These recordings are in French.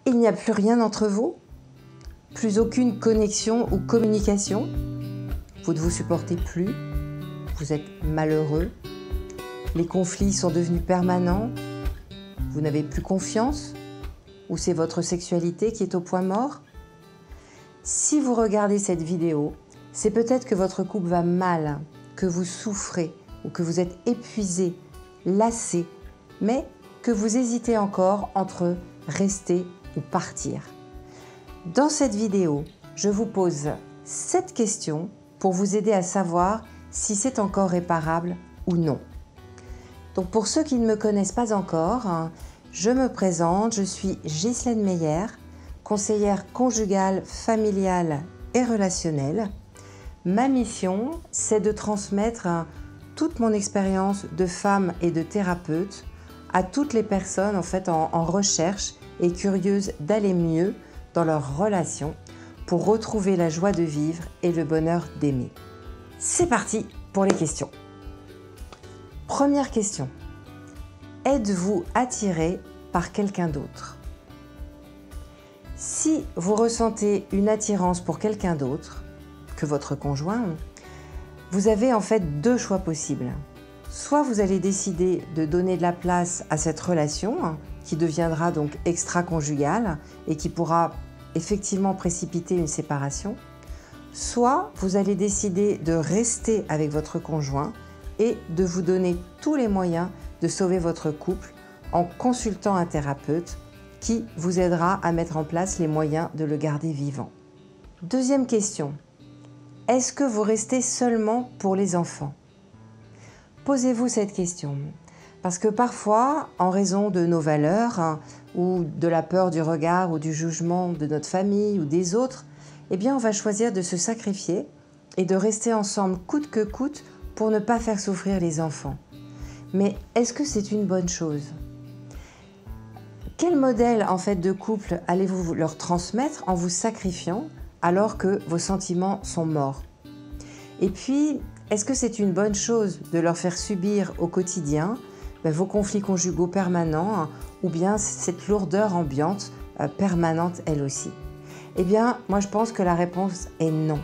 Il n'y a plus rien entre vous? Plus aucune connexion ou communication? Vous ne vous supportez plus? Vous êtes malheureux? Les conflits sont devenus permanents? Vous n'avez plus confiance? Ou c'est votre sexualité qui est au point mort? Si vous regardez cette vidéo, c'est peut-être que votre couple va mal, que vous souffrez ou que vous êtes épuisé, lassé, mais que vous hésitez encore entre rester ou partir. Dans cette vidéo, je vous pose 7 questions pour vous aider à savoir si c'est encore réparable ou non. Donc pour ceux qui ne me connaissent pas encore, je me présente, je suis Ghislaine Meyer, conseillère conjugale, familiale et relationnelle. Ma mission, c'est de transmettre toute mon expérience de femme et de thérapeute à toutes les personnes en recherche et curieuses d'aller mieux dans leur relation pour retrouver la joie de vivre et le bonheur d'aimer. C'est parti pour les questions. Première question. Êtes-vous attiré par quelqu'un d'autre? Si vous ressentez une attirance pour quelqu'un d'autre que votre conjoint, vous avez en fait 2 choix possibles. Soit vous allez décider de donner de la place à cette relation qui deviendra donc extra-conjugale et qui pourra effectivement précipiter une séparation. Soit vous allez décider de rester avec votre conjoint et de vous donner tous les moyens de sauver votre couple en consultant un thérapeute qui vous aidera à mettre en place les moyens de le garder vivant. Deuxième question. Est-ce que vous restez seulement pour les enfants? Posez-vous cette question. Parce que parfois, en raison de nos valeurs ou de la peur du regard ou du jugement de notre famille ou des autres, eh bien on va choisir de se sacrifier et de rester ensemble coûte que coûte pour ne pas faire souffrir les enfants. Mais est-ce que c'est une bonne chose? Quel modèle de couple allez-vous leur transmettre en vous sacrifiant alors que vos sentiments sont morts? Et puis, est-ce que c'est une bonne chose de leur faire subir au quotidien vos conflits conjugaux permanents ou bien cette lourdeur ambiante permanente elle aussi? Eh bien, moi je pense que la réponse est non.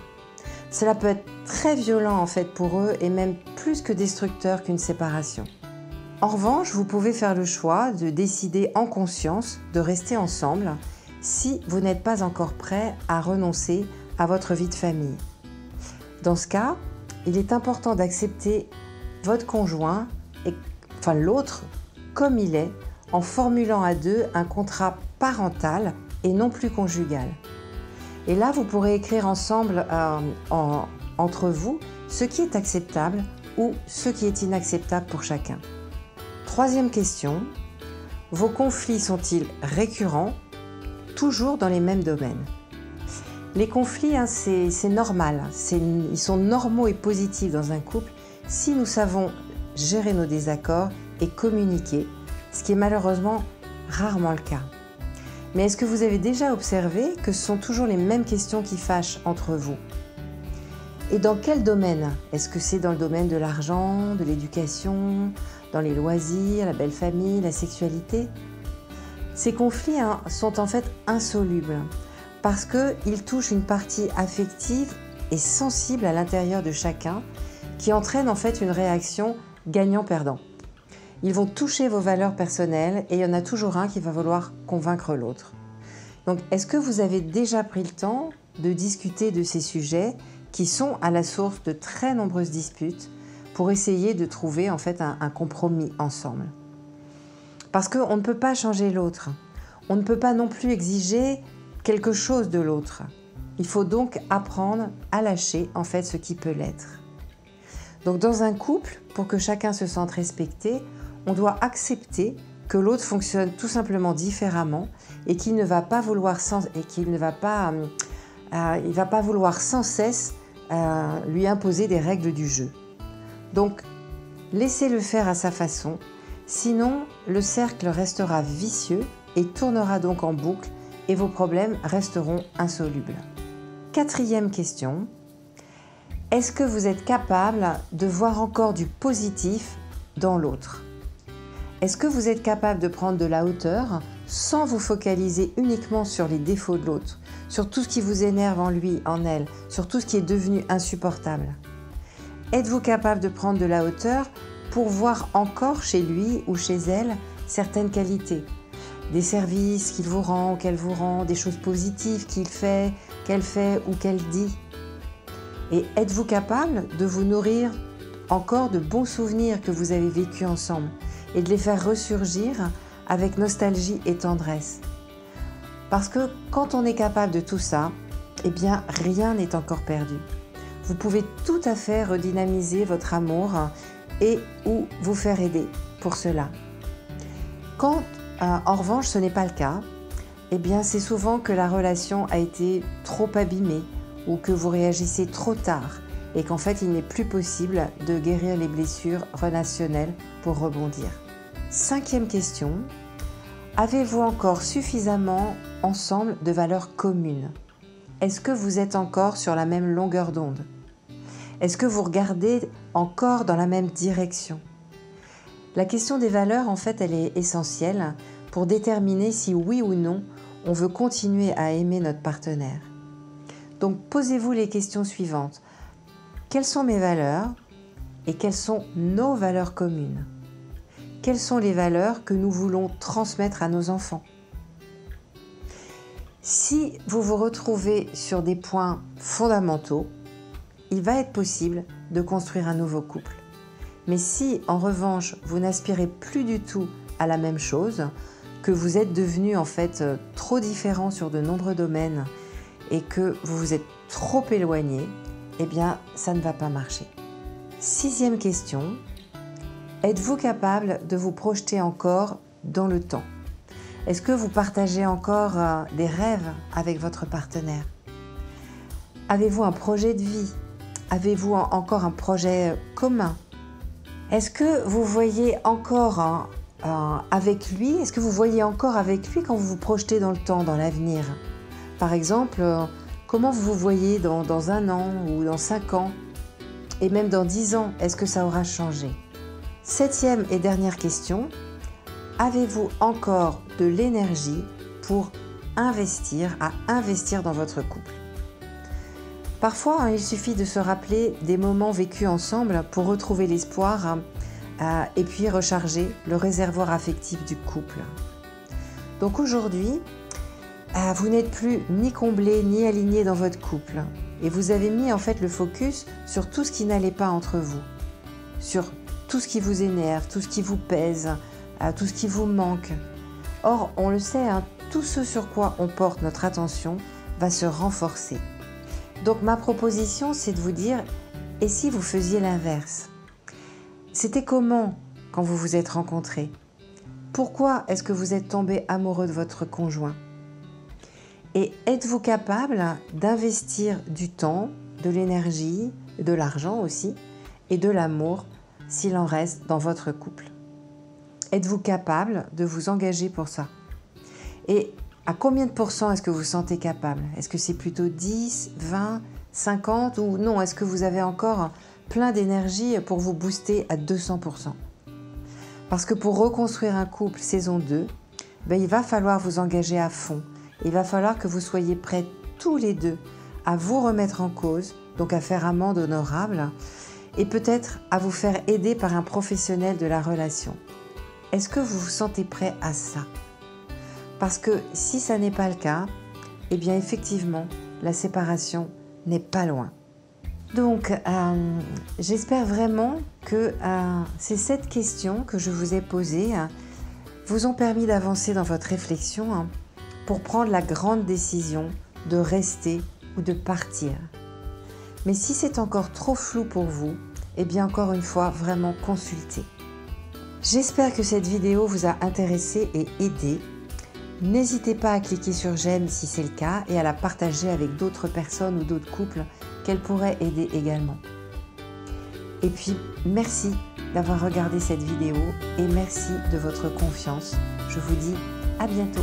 Cela peut être très violent pour eux et même plus que destructeur qu'une séparation. En revanche, vous pouvez faire le choix de décider en conscience de rester ensemble si vous n'êtes pas encore prêt à renoncer à votre vie de famille. Dans ce cas, il est important d'accepter votre conjoint, l'autre, comme il est, en formulant à 2 un contrat parental et non plus conjugal. Et là, vous pourrez écrire ensemble, entre vous, ce qui est acceptable ou ce qui est inacceptable pour chacun. Troisième question, vos conflits sont-ils récurrents, toujours dans les mêmes domaines? Les conflits, c'est normal, ils sont normaux et positifs dans un couple si nous savons gérer nos désaccords et communiquer, ce qui est malheureusement rarement le cas. Mais est-ce que vous avez déjà observé que ce sont toujours les mêmes questions qui fâchent entre vous? Et dans quel domaine? Est-ce que c'est dans le domaine de l'argent, de l'éducation, dans les loisirs, la belle famille, la sexualité? Ces conflits sont en fait insolubles parce qu'ils touchent une partie affective et sensible à l'intérieur de chacun qui entraîne une réaction gagnant-perdant. Ils vont toucher vos valeurs personnelles et il y en a toujours un qui va vouloir convaincre l'autre. Donc, est-ce que vous avez déjà pris le temps de discuter de ces sujets qui sont à la source de très nombreuses disputes pour essayer de trouver un compromis ensemble? Parce qu'on ne peut pas changer l'autre. On ne peut pas non plus exiger quelque chose de l'autre. Il faut donc apprendre à lâcher ce qui peut l'être. Donc dans un couple, pour que chacun se sente respecté, on doit accepter que l'autre fonctionne tout simplement différemment et qu'il ne va pas vouloir sans cesse lui imposer des règles du jeu. Donc, laissez-le faire à sa façon, sinon le cercle restera vicieux et tournera donc en boucle et vos problèmes resteront insolubles. Quatrième question. Est-ce que vous êtes capable de voir encore du positif dans l'autre? Est-ce que vous êtes capable de prendre de la hauteur sans vous focaliser uniquement sur les défauts de l'autre, sur tout ce qui vous énerve en lui, en elle, sur tout ce qui est devenu insupportable. Êtes-vous capable de prendre de la hauteur pour voir encore chez lui ou chez elle certaines qualités, des services qu'il vous rend ou qu'elle vous rend, des choses positives qu'elle fait ou qu'elle dit? Et êtes-vous capable de vous nourrir encore de bons souvenirs que vous avez vécus ensemble et de les faire ressurgir avec nostalgie et tendresse? Parce que quand on est capable de tout ça, eh bien rien n'est encore perdu. Vous pouvez tout à fait redynamiser votre amour et ou vous faire aider pour cela. Quand en revanche ce n'est pas le cas, eh bien c'est souvent que la relation a été trop abîmée ou que vous réagissez trop tard et qu'en fait il n'est plus possible de guérir les blessures relationnelles pour rebondir. 5e question, avez-vous encore suffisamment ensemble de valeurs communes? Est-ce que vous êtes encore sur la même longueur d'onde? Est-ce que vous regardez encore dans la même direction? La question des valeurs, en fait, elle est essentielle pour déterminer si oui ou non on veut continuer à aimer notre partenaire. Donc posez-vous les questions suivantes. Quelles sont mes valeurs et quelles sont nos valeurs communes? Quelles sont les valeurs que nous voulons transmettre à nos enfants? Si vous vous retrouvez sur des points fondamentaux, il va être possible de construire un nouveau couple. Mais si, en revanche, vous n'aspirez plus du tout à la même chose, que vous êtes devenus en fait trop différents sur de nombreux domaines et que vous vous êtes trop éloignés, eh bien, ça ne va pas marcher. 6e question, êtes-vous capable de vous projeter encore dans le temps? Est-ce que vous partagez encore des rêves avec votre partenaire? Avez-vous un projet de vie? Avez-vous encore un projet commun? Est-ce que vous voyez encore avec lui? Est-ce que vous voyez encore avec lui quand vous vous projetez dans le temps, dans l'avenir? Par exemple, comment vous vous voyez dans 1 an ou dans 5 ans? Et même dans 10 ans, est-ce que ça aura changé? 7e et dernière question, avez-vous encore de l'énergie pour investir dans votre couple? Parfois, il suffit de se rappeler des moments vécus ensemble pour retrouver l'espoir et puis recharger le réservoir affectif du couple. Donc aujourd'hui, vous n'êtes plus ni comblé ni aligné dans votre couple et vous avez mis en fait le focus sur tout ce qui n'allait pas entre vous, sur tout ce qui vous énerve, tout ce qui vous pèse, tout ce qui vous manque. Or, on le sait, tout ce sur quoi on porte notre attention va se renforcer. Donc ma proposition, c'est de vous dire, et si vous faisiez l'inverse? C'était comment quand vous vous êtes rencontrés? Pourquoi est-ce que vous êtes tombé amoureux de votre conjoint? Et êtes-vous capable d'investir du temps, de l'énergie, de l'argent aussi, et de l'amour, s'il en reste dans votre couple? Êtes-vous capable de vous engager pour ça? Et à combien de pourcents est-ce que vous vous sentez capable? Est-ce que c'est plutôt 10, 20, 50 ou non? Est-ce que vous avez encore plein d'énergie pour vous booster à 200%? Parce que pour reconstruire un couple saison 2, il va falloir vous engager à fond. Il va falloir que vous soyez prêts tous les deux à vous remettre en cause, donc à faire amende honorable et peut-être à vous faire aider par un professionnel de la relation. Est-ce que vous vous sentez prêt à ça? Parce que si ça n'est pas le cas, eh bien effectivement, la séparation n'est pas loin. Donc, j'espère vraiment que ces 7 questions que je vous ai posées vous ont permis d'avancer dans votre réflexion pour prendre la grande décision de rester ou de partir. Mais si c'est encore trop flou pour vous, eh bien encore une fois, vraiment consultez. J'espère que cette vidéo vous a intéressé et aidé. N'hésitez pas à cliquer sur j'aime si c'est le cas et à la partager avec d'autres personnes ou d'autres couples qu'elle pourrait aider également. Et puis, merci d'avoir regardé cette vidéo et merci de votre confiance. Je vous dis à bientôt.